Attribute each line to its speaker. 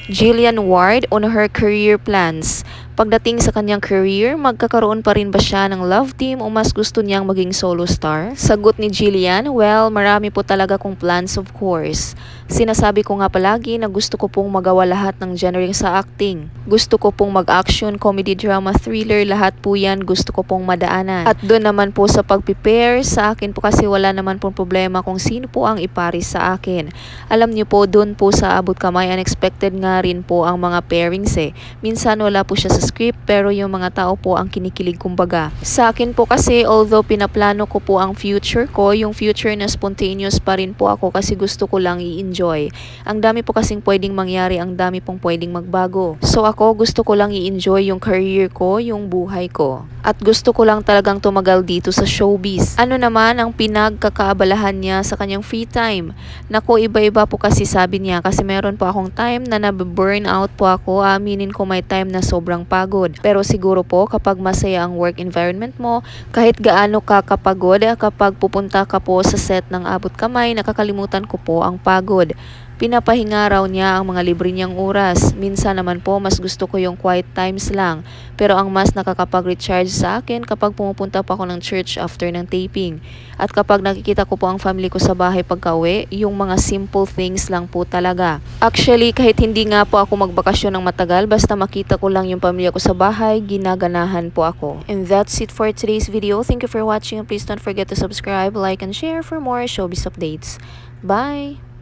Speaker 1: Jillian Ward on her career plans. Pagdating sa kanyang career, magkakaroon pa rin ba siya ng love team o mas gusto niyang maging solo star? Sagot ni Jillian, well, marami po talaga kong plans of course. Sinasabi ko nga palagi na gusto ko pong magawa lahat ng genre sa acting. Gusto ko pong mag-action, comedy, drama, thriller, lahat po yan gusto ko pong madaanan. At doon naman po sa pag-prepare, sa akin po kasi wala naman pong problema kung sino po ang iparis sa akin. Alam niyo po, doon po sa Abot Kamay, unexpected nga rin po ang mga pairings eh. Minsan wala po siya sa script pero yung mga tao po ang kinikilig kumbaga. Sa akin po kasi although pinaplano ko po ang future ko, yung future na spontaneous pa rin po ako kasi gusto ko lang i-enjoy. Ang dami po kasing pwedeng mangyari, ang dami pong pwedeng magbago. So ako gusto ko lang i-enjoy yung career ko, yung buhay ko. At gusto ko lang talagang tumagal dito sa showbiz. Ano naman ang pinagkakaabalahan niya sa kanyang free time? Nako, iba-iba po kasi sabi niya kasi meron po akong time na nabe-burn out po ako. Aminin ko may time na sobrang pagod. Pero siguro po kapag masaya ang work environment mo, kahit gaano ka kapagod, kapag pupunta ka po sa set ng Abot Kamay, nakakalimutan ko po ang pagod. Pinapahinga raw niya ang mga libre niyang oras. Minsan naman po mas gusto ko yung quiet times lang. Pero ang mas nakakapag-recharge sa akin kapag pumupunta pa ako ng church after ng taping. At kapag nakikita ko po ang family ko sa bahay pagka-uwi, yung mga simple things lang po talaga. Actually, kahit hindi nga po ako magbakasyon ng matagal, basta makita ko lang yung pamilya ko sa bahay, ginaganahan po ako. And that's it for today's video. Thank you for watching and please don't forget to subscribe, like, and share for more showbiz updates. Bye!